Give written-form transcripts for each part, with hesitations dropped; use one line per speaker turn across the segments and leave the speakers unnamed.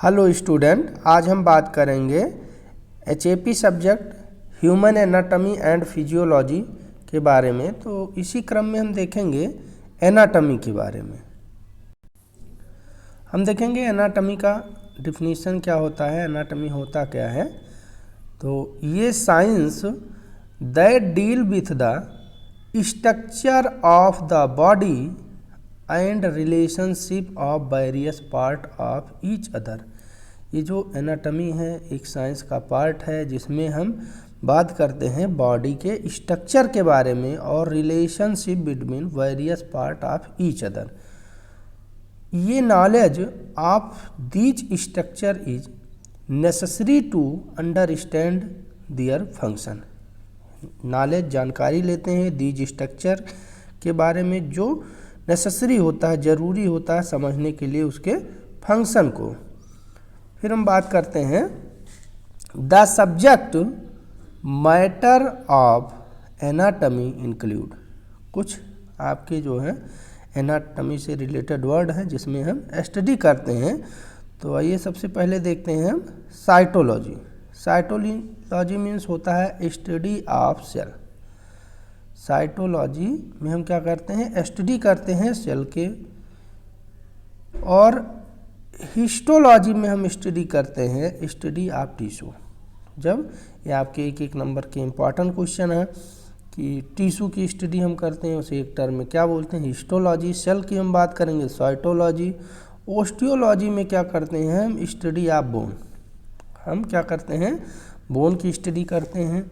Hello student, आज हम बात करेंगे HAP subject human anatomy and physiology के बारे में। तो इसी क्रम में हम देखेंगे एनाटॉमी के बारे में। हम देखेंगे एनाटॉमी का डिफिनीशन क्या होता है, एनाटॉमी होता क्या है। तो ये science that deal with the structure of the body and relationship of various part of each other. ये जो एनाटॉमी है एक साइंस का पार्ट है जिसमें हम बात करते हैं बॉडी के स्ट्रक्चर के बारे में और relationship between various part of each other. ये knowledge of these structure is necessary to understand their function. Knowledge जानकारी लेते हैं दीज स्ट्रक्चर के बारे में जो नेसेसरी होता है, ज़रूरी होता है समझने के लिए उसके फंक्शन को। फिर हम बात करते हैं the subject matter of anatomy include. कुछ आपके जो है एनाटॉमी से रिलेटेड वर्ड हैं जिसमें हम स्टडी करते हैं। तो आइए सबसे पहले देखते हैं हम साइटोलॉजी। साइटोलॉजी मीन्स होता है स्टडी ऑफ सेल। साइटोलॉजी में हम क्या करते हैं, स्टडी करते हैं सेल के। और हिस्टोलॉजी में हम स्टडी करते हैं स्टडी ऑफ टिश्यू। जब ये आपके एक नंबर के इम्पॉर्टेंट क्वेश्चन है कि टिश्यू की स्टडी हम करते हैं उसे एक टर्म में क्या बोलते हैं, हिस्टोलॉजी। सेल की हम बात करेंगे साइटोलॉजी। ओस्टियोलॉजी में क्या करते हैं हम, स्टडी ऑफ बोन। हम क्या करते हैं, बोन की स्टडी करते हैं।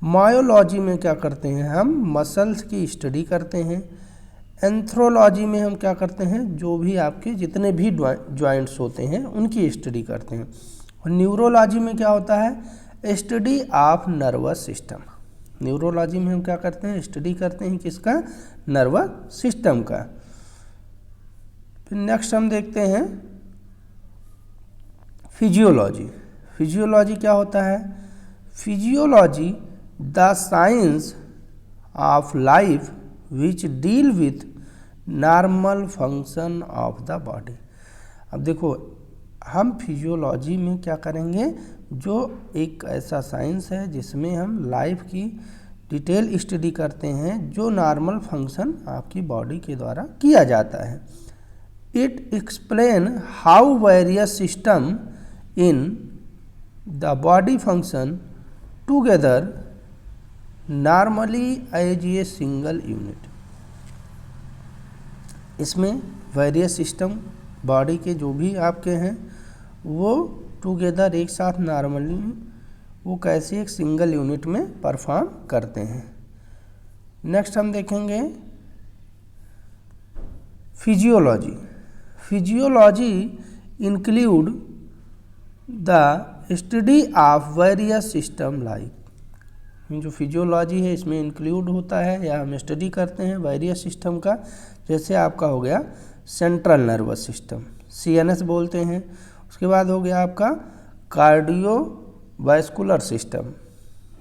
मायोलॉजी में क्या करते हैं, हम मसल्स की स्टडी करते हैं। एंथ्रोलॉजी में हम क्या करते हैं, जो भी आपके जितने भी जॉइंट्स होते हैं उनकी स्टडी करते हैं। और न्यूरोलॉजी में क्या होता है, study of nervous system. Neurology में हम क्या करते हैं, स्टडी करते हैं किसका, नर्वस सिस्टम का। फिर नेक्स्ट हम देखते हैं फिजियोलॉजी। फिजियोलॉजी क्या होता है, physiology the science of life which deal with normal function of the body. अब देखो हम फिजियोलॉजी में क्या करेंगे, जो एक ऐसा साइंस है जिसमें हम लाइफ की डिटेल स्टडी करते हैं जो नॉर्मल फंक्शन आपकी बॉडी के द्वारा किया जाता है। It explain how various system in the body function together normally as a single unit. इसमें वेरियस सिस्टम बॉडी के जो भी आपके हैं वो टुगेदर एक साथ नॉर्मली वो कैसे एक सिंगल यूनिट में परफॉर्म करते हैं। नेक्स्ट हम देखेंगे physiology. Physiology include the study of various system like. जो फिजियोलॉजी है इसमें इंक्लूड होता है या हम स्टडी करते हैं वेरियस सिस्टम का। जैसे आपका हो गया सेंट्रल नर्वस सिस्टम, सीएनएस बोलते हैं। उसके बाद हो गया आपका कार्डियोवैस्कुलर सिस्टम।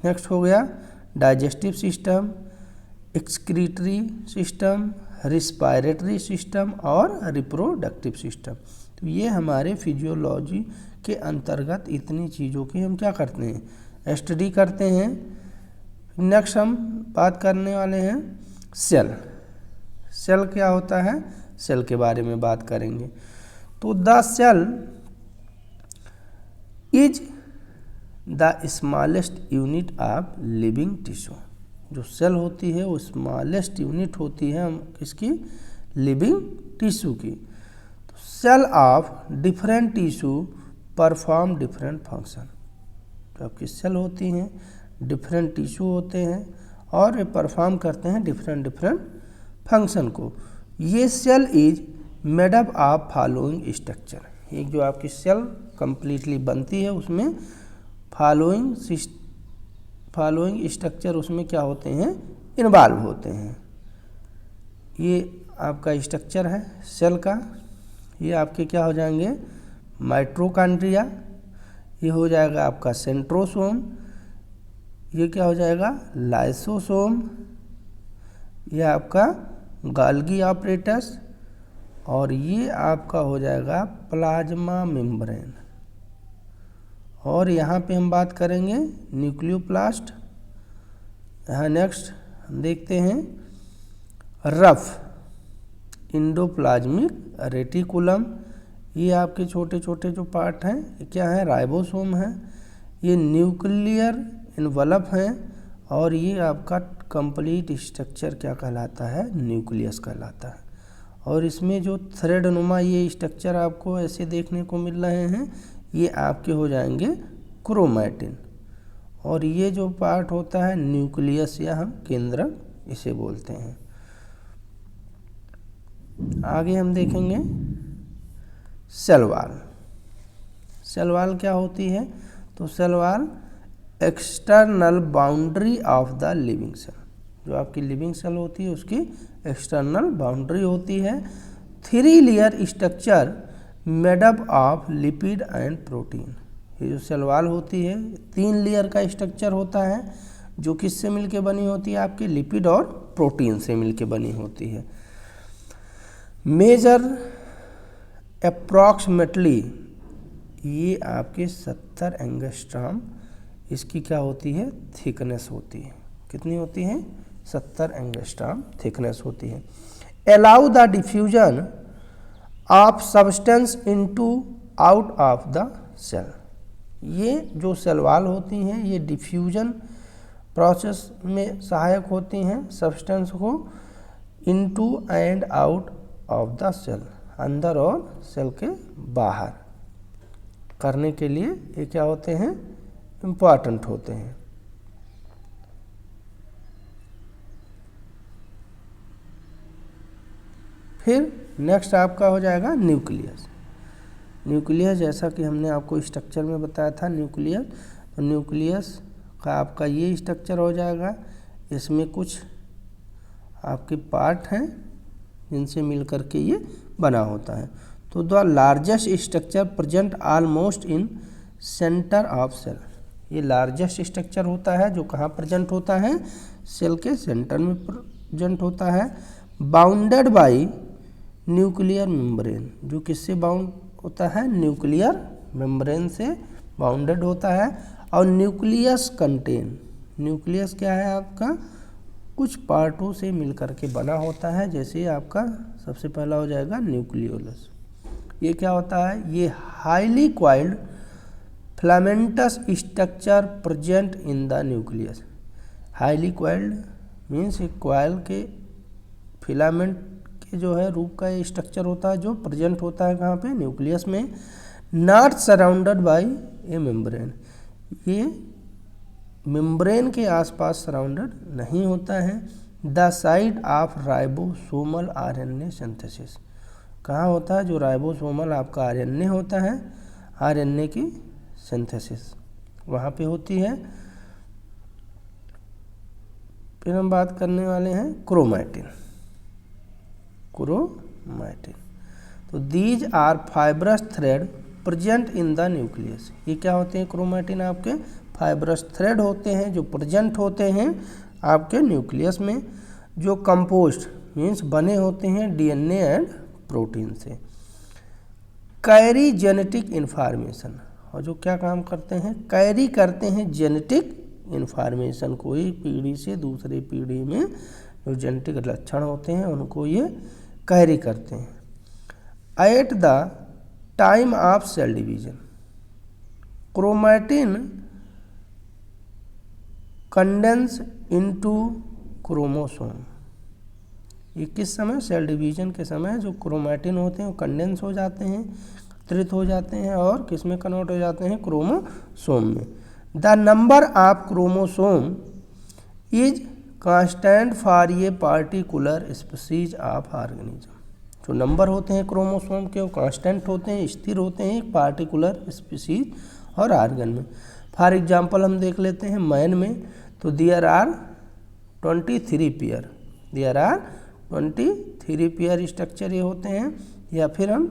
नेक्स्ट हो गया digestive system, excretory system, respiratory system और रिप्रोडक्टिव सिस्टम। तो ये हमारे फिजियोलॉजी के अंतर्गत इतनी चीज़ों की हम क्या करते हैं, स्टडी करते हैं। नेक्स्ट हम बात करने वाले हैं सेल। सेल क्या होता है, सेल के बारे में बात करेंगे। तो the cell is the smallest unit of living tissue. जो सेल होती है वो स्मॉलेस्ट यूनिट होती है हम किसकी, लिविंग टिश्यू की। तो cell of different tissue perform different function. जो आपकी सेल होती हैं डिफरेंट टिश्यू होते हैं और ये परफॉर्म करते हैं डिफरेंट फंक्शन को। ये cell is made up of following structure. एक जो आपकी सेल कंप्लीटली बनती है उसमें फॉलोइंग स्ट्रक्चर उसमें क्या होते हैं, इन्वॉल्व होते हैं। ये आपका स्ट्रक्चर है सेल का। ये आपके क्या हो जाएंगे, माइटोकॉन्ड्रिया, ये हो जाएगा आपका सेंट्रोसोम, ये क्या हो जाएगा लाइसोसोम, ये आपका गोल्गी ऑपरेटस और ये आपका हो जाएगा प्लाज्मा मेम्ब्रेन। और यहाँ पे हम बात करेंगे न्यूक्लियोप्लास्ट। यहाँ नेक्स्ट हम देखते हैं रफ इंडोप्लाज्मिक रेटिकुलम। ये आपके छोटे छोटे जो पार्ट हैं ये क्या है, राइबोसोम है। ये न्यूक्लियर इन्वलप हैं और ये आपका कंप्लीट स्ट्रक्चर क्या कहलाता है, न्यूक्लियस कहलाता है। और इसमें जो थ्रेड नुमा ये स्ट्रक्चर आपको ऐसे देखने को मिल रहे हैं, ये आपके हो जाएंगे क्रोमैटिन। और ये जो पार्ट होता है न्यूक्लियस या हम केंद्रक इसे बोलते हैं। आगे हम देखेंगे सेल वॉल। सेल वॉल क्या होती है, तो cell wall external boundary of the living cell, जो आपकी लिविंग सेल होती है उसकी एक्सटर्नल बाउंड्री होती है। 3 layer structure made up of lipid and protein. ये जो सेल वॉल होती है 3 लेयर का स्ट्रक्चर होता है, जो किससे मिलके बनी होती है, आपके लिपिड और प्रोटीन से मिलके बनी होती है। मेजर अप्रॉक्सीमेटली ये आपके 70 एंगस्ट्रॉम इसकी क्या होती है, थिकनेस होती है। कितनी होती है, 70 एंगस्ट्रॉम थिकनेस होती है। Allow the diffusion of substance into out of the cell. ये जो सेल वॉल होती हैं ये डिफ्यूजन प्रोसेस में सहायक होती हैं सब्सटेंस को into and out of the cell, अंदर और सेल के बाहर करने के लिए ये क्या होते हैं, इम्पॉर्टेंट होते हैं। फिर नेक्स्ट आपका हो जाएगा न्यूक्लियस। न्यूक्लियस जैसा कि हमने आपको स्ट्रक्चर में बताया था न्यूक्लियस, तो न्यूक्लियस का आपका ये स्ट्रक्चर हो जाएगा। इसमें कुछ आपके पार्ट हैं जिनसे मिलकर के ये बना होता है। तो the largest structure present almost in centre of cell. ये लार्जेस्ट स्ट्रक्चर होता है जो कहाँ प्रेजेंट होता है, सेल के सेंटर में प्रेजेंट होता है। बाउंडेड बाय न्यूक्लियर मेम्ब्रेन, जो किससे बाउंड होता है, न्यूक्लियर मेम्ब्रेन से बाउंडेड होता है। और न्यूक्लियस कंटेन, न्यूक्लियस क्या है आपका, कुछ पार्टों से मिलकर के बना होता है। जैसे आपका सबसे पहला हो जाएगा न्यूक्लियोलस। ये क्या होता है, ये highly coiled filamentous structure present in the nucleus. Highly coiled means coil के फिलामेंट के जो है रूप का ये स्ट्रक्चर होता है जो प्रेजेंट होता है कहाँ पे, न्यूक्लियस में। Not surrounded by A membrane, ये मेम्ब्रेन के आसपास सराउंडेड नहीं होता है। The side of ribosomal RNA synthesis, कहाँ होता है, जो राइबोसोमल आपका आरएनए होता है, आरएनए की सिंथेसिस वहाँ पे होती है। फिर हम बात करने वाले हैं क्रोमैटिन। क्रोमैटिन, तो these are fibrous thread present in the nucleus. ये क्या होते हैं, क्रोमैटिन आपके फाइब्रस थ्रेड होते हैं जो प्रेजेंट होते हैं आपके न्यूक्लियस में, जो कंपोस्ट मीन्स बने होते हैं डीएनए एंड प्रोटीन से। कैरी जेनेटिक इन्फॉर्मेशन, और जो क्या काम करते हैं, कैरी करते हैं जेनेटिक इन्फॉर्मेशन को, एक पीढ़ी से दूसरी पीढ़ी में जो जेनेटिक लक्षण होते हैं उनको ये कैरी करते हैं। At the time of cell division chromatin condense into chromosome. ये किस समय, सेल डिवीजन के समय जो क्रोमैटिन होते हैं वो कंडेंस हो जाते हैं, एकत्रित हो जाते हैं और किस में कन्वर्ट हो जाते हैं, क्रोमोसोम में। The number of chromosome is constant for ये पार्टिकुलर स्पीसीज ऑफ ऑर्गेनिज्म। जो नंबर होते हैं क्रोमोसोम के वो कांस्टेंट होते हैं, स्थिर होते हैं एक पार्टिकुलर स्पीसीज और ऑर्गन में। फॉर एग्जांपल हम देख लेते हैं मैन में, तो there are 23 pair, there are 23 pair structure ये होते हैं। या फिर हम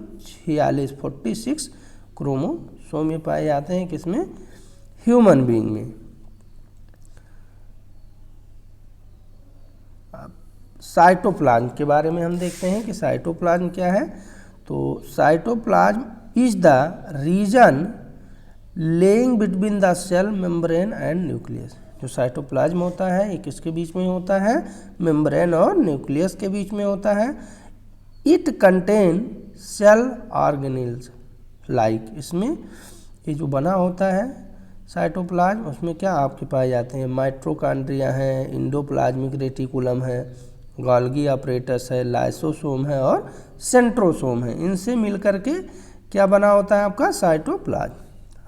46 क्रोमोसोम ये पाए जाते हैं किसमें, ह्यूमन बीइंग में। साइटोप्लाज्म के बारे में हम देखते हैं कि साइटोप्लाज्म क्या है। तो cytoplasm is the region lying between the cell membrane and nucleus. जो साइटोप्लाज्म होता है ये किसके बीच में होता है, मेम्ब्रेन और न्यूक्लियस के बीच में होता है। It contain cell organelles like, इसमें ये जो बना होता है साइटोप्लाज्म उसमें क्या आपके पाए जाते हैं, माइटोकॉन्ड्रिया है, इंडोप्लाज्मिक रेटिकुलम है, गोल्गी अपरेटस है, लाइसोसोम है और सेंट्रोसोम है। इनसे मिलकर के क्या बना होता है आपका साइटोप्लाज्म।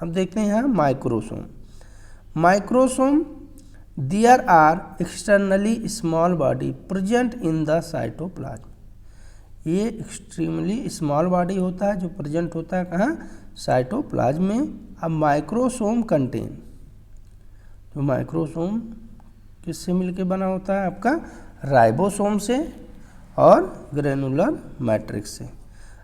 अब देखते हैं यहाँ microsome. Microsome there are externally small body present in the cytoplasm. ये एक्सट्रीमली स्मॉल बॉडी होता है जो प्रेजेंट होता है कहाँ, साइटोप्लाज्म में। अब माइक्रोसोम कंटेन, जो माइक्रोसोम किससे मिलके बना होता है आपका, राइबोसोम से और ग्रेनुलर मैट्रिक्स से।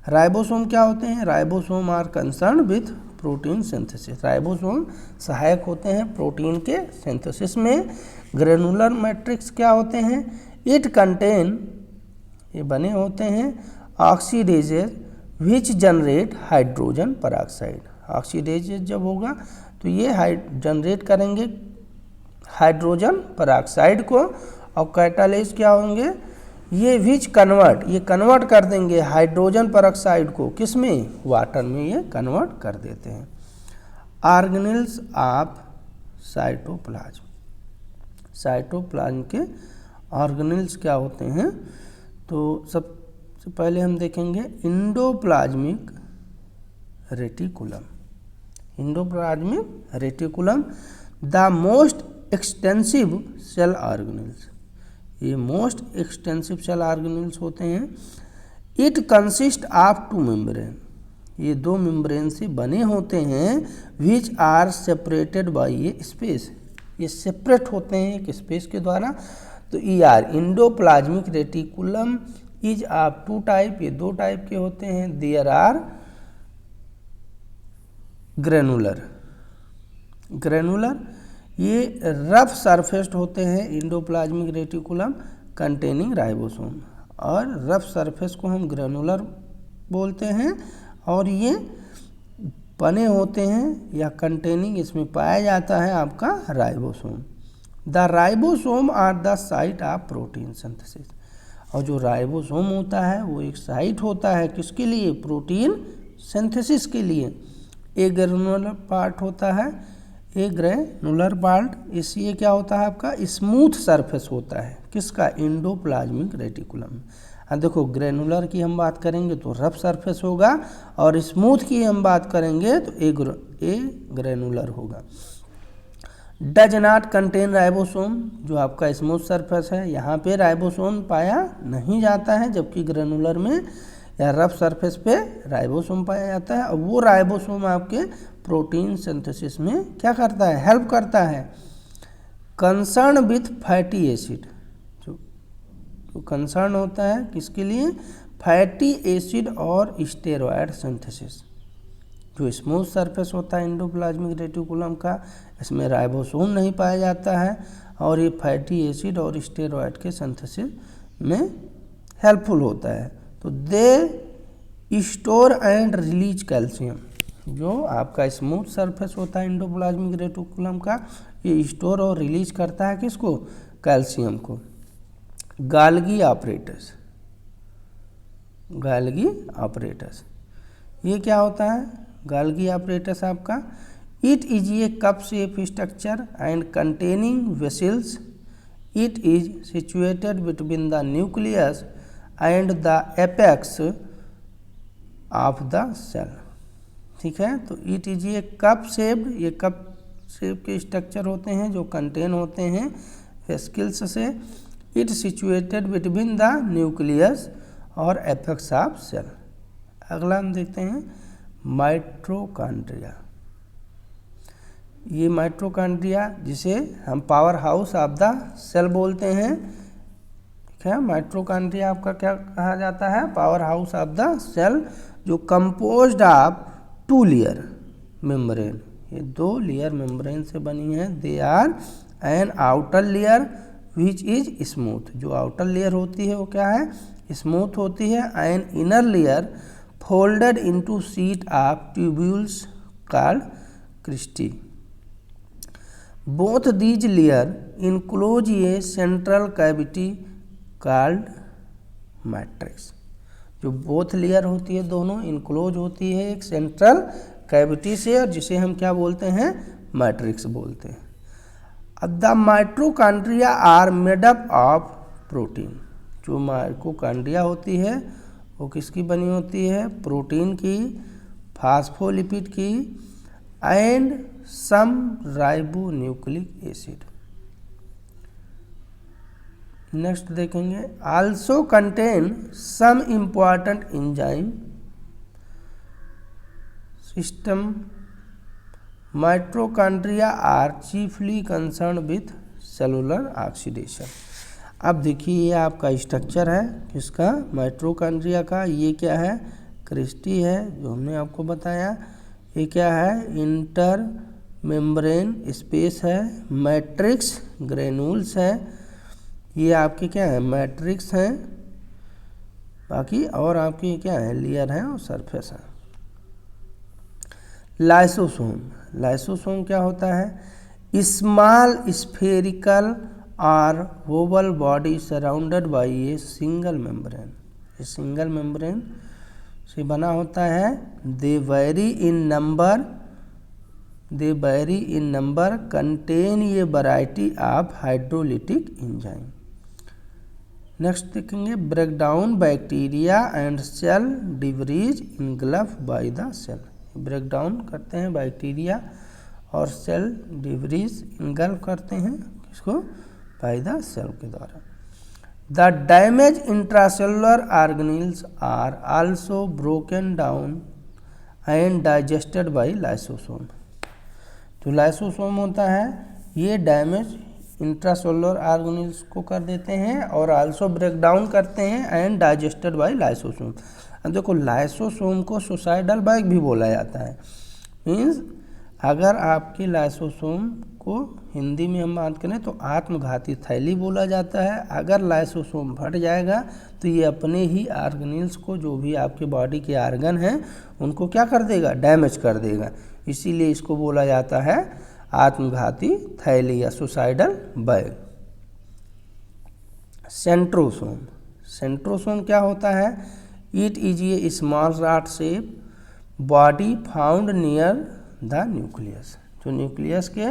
राइबोसोम क्या होते हैं, ribosome are concern with protein synthesis. Ribosome सहायक होते हैं प्रोटीन के सिंथेसिस में। ग्रेनुलर मैट्रिक्स क्या होते हैं, इट कंटेन, ये बने होते हैं ऑक्सीडेजेज विच जनरेट हाइड्रोजन पेरोक्साइड। ऑक्सीडेजेज जब होगा तो ये जनरेट करेंगे हाइड्रोजन पेरोक्साइड को, और कैटालिस्ट क्या होंगे, ये विच कन्वर्ट, ये कन्वर्ट कर देंगे हाइड्रोजन पेरोक्साइड को किसमें, वाटर में ये कन्वर्ट कर देते हैं। ऑर्गेनेल्स ऑफ साइटोप्लाज्म, साइटोप्लाज्म के ऑर्गेनेल्स क्या होते हैं, तो सबसे पहले हम देखेंगे endoplasmic reticulum. Endoplasmic reticulum the most extensive cell organelles, ये मोस्ट एक्सटेंसिव सेल ऑर्गेनेल्स होते हैं। It consist of two membrane, ये दो मेम्ब्रेन से बने होते हैं। विच आर सेपरेटेड बाय ये स्पेस, ये सेपरेट होते हैं एक स्पेस के द्वारा। तो endoplasmic reticulum is of two type, ये दो टाइप के होते हैं। देयर आर ग्रेनुलर, ग्रेनुलर ये रफ सरफेस्ड होते हैं इंडोप्लाज्मिक रेटिकुलम कंटेनिंग राइबोसोम, और रफ सरफेस को हम ग्रेनुलर बोलते हैं। और ये बने होते हैं या कंटेनिंग, इसमें पाया जाता है आपका ribosome. The ribosome are the site of protein synthesis, और जो राइबोसोम होता है वो एक साइट होता है किसके लिए, प्रोटीन सिंथेसिस के लिए। एक ग्रेनुलर पार्ट होता है, एक ग्रेनुलर पार्ट, इसलिए क्या होता है आपका स्मूथ सरफेस होता है किसका, इंडोप्लाज्मिक रेटिकुलम। अब देखो ग्रेनुलर की हम बात करेंगे तो रफ सरफेस होगा, और स्मूथ की हम बात करेंगे तो ए ग्रेनुलर होगा। डज नॉट कंटेन राइबोसोम, जो आपका स्मूथ सरफेस है यहाँ पे राइबोसोम पाया नहीं जाता है, जबकि ग्रेनुलर में या रफ सरफेस पे राइबोसोम पाया जाता है। और वो राइबोसोम आपके प्रोटीन सिंथेसिस में क्या करता है, हेल्प करता है। कंसर्न विथ फैटी एसिड, जो कंसर्न होता है किसके लिए, फैटी एसिड और स्टेरॉयड सिंथेसिस। जो स्मूथ सरफेस होता है इंडोप्लाज्मिक रेटिकुलम का, इसमें राइबोसोम नहीं पाया जाता है, और ये फैटी एसिड और स्टेरॉयड के सिंथेसिस में हेल्पफुल होता है। तो they store and release calcium, जो आपका स्मूथ सरफेस होता है इंडोप्लाज्मिक रेटिकुलम का, ये स्टोर और रिलीज करता है किसको, कैल्शियम को। गाल्गी ऑपरेटस, गाल्गी ऑपरेटस ये क्या होता है, गाल्गी ऑपरेटस आपका, it is a cup shape structure and containing vessels. It is situated between the nucleus and the apex of the cell. ठीक है, तो it is a cup shaped, ये कप शेप के स्ट्रक्चर होते हैं जो contain होते हैं वेस्किल्स से। It situated between the nucleus और एपेक्स ऑफ सेल। अगला हम देखते हैं माइटोकॉन्ड्रिया। ये माइटोकॉन्ड्रिया जिसे हम powerhouse of the cell बोलते हैं। ठीक है, माइटोकॉन्ड्रिया आपका क्या कहा जाता है, powerhouse of the cell, जो composed of two layer membrane, ये दो लेयर मेम्ब्रेन से बनी है। They are an outer layer which is smooth, जो आउटर लेयर होती है वो क्या है, स्मूथ होती है। An inner layer folded into sheet of tubules called cristae. Both these layer enclose a central cavity called matrix. जो बोथ लेयर होती है दोनों इनक्लोज होती है एक सेंट्रल कैविटी से, और जिसे हम क्या बोलते हैं, मैट्रिक्स बोलते हैं। The mitochondria are made up of protein. जो माइटोकॉन्ड्रिया होती है वो किसकी बनी होती है, प्रोटीन की, फास्फोलिपिड की, and some ribonucleic acid. Next देखेंगे, also contain some important enzyme system. Mitochondria are chiefly concern with cellular oxidation. अब देखिए ये आपका स्ट्रक्चर है किसका, माइटोकॉन्ड्रिया का। ये क्या है, क्रिस्टी है जो हमने आपको बताया। ये क्या है, इंटर मेम्ब्रेन स्पेस है। मैट्रिक्स ग्रेन्यूल्स है। ये आपके क्या है, मैट्रिक्स हैं। बाकी और आपके क्या है, लेयर है और सरफेस है। लाइसोसोम। लाइसोसोम क्या होता है, स्मॉल स्फेरिकल और oval body surrounded by a single membrane. ये सिंगल मेम्ब्रेन से बना होता है। They vary in number contain a variety of hydrolytic enzyme. Next देखेंगे, breakdown bacteria and cell debris engulf by the cell. Breakdown करते हैं bacteria और cell debris engulf करते हैं किसको, बाय द सेल के द्वारा। The damage intracellular organelles are also broken down and digested by lysosome. जो लाइसोसोम होता है ये डैमेज इंट्रासेलुलर ऑर्गेनेल्स को कर देते हैं और आल्सो ब्रेक डाउन करते हैं एंड डाइजेस्टेड बाय लाइसोसोम। अब देखो लाइसोसोम को सुसाइडल बैग भी बोला जाता है। मीन्स अगर आपके लाइसोसोम को हिंदी में हम बात करें तो आत्मघाती थैली बोला जाता है। अगर लाइसोसोम फट जाएगा तो ये अपने ही ऑर्गेनेल्स को, जो भी आपके बॉडी के ऑर्गन हैं, उनको क्या कर देगा, डैमेज कर देगा। इसीलिए इसको बोला जाता है आत्मघाती थैली या सुसाइडल बैग। सेंट्रोसोम। सेंट्रोसोम क्या होता है, it is A small rod shape body found near the nucleus. जो न्यूक्लियस के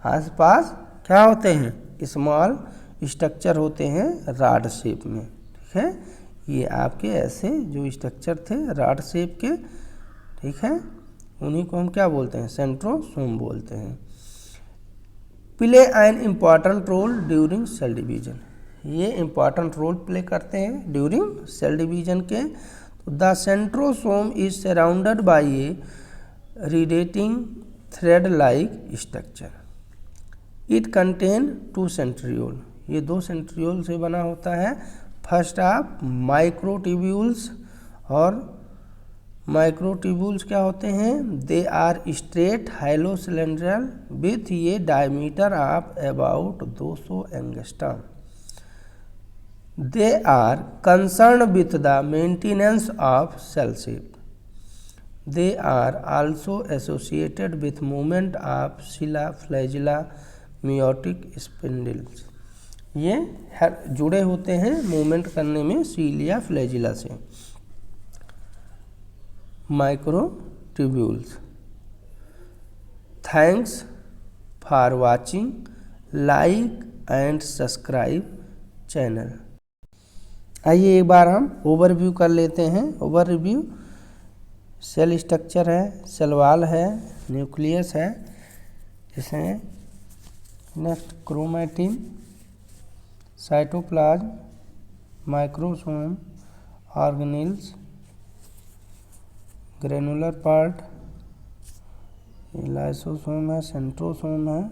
आसपास क्या होते हैं, स्मॉल स्ट्रक्चर होते हैं रॉड शेप में। ठीक है, ये आपके ऐसे जो स्ट्रक्चर थे रॉड शेप के, ठीक है, उन्हीं को हम क्या बोलते हैं, सेंट्रोसोम बोलते हैं। Play an important role during cell division. ये इम्पॉर्टेंट रोल प्ले करते हैं ड्यूरिंग सेल डिवीजन के। The centrosome is surrounded by a radiating thread like structure. It contain 2 centriole. ये 2 सेंट्रियोल से बना होता है। फर्स्ट आप माइक्रोट्यूब्यूल्स, और माइक्रोट्यूब्यूल्स क्या होते हैं, they are straight hollow cylindrical with ये diameter of about 200 angstrom. They are concern with the maintenance of cell shape. They are also associated with movement of cilia flagella meiotic spindles. ये जुड़े होते हैं movement करने में cilia flagella से। Microtubules. Thanks for watching, like and subscribe channel. आइए एक बार हम ओवरव्यू कर लेते हैं। ओवरव्यू, सेल स्ट्रक्चर है, सेल वॉल है, न्यूक्लियस है, जिसमें next chromatin, cytoplasm, microsome, organelles, granular part, lysosome है, सेंट्रोसोम है,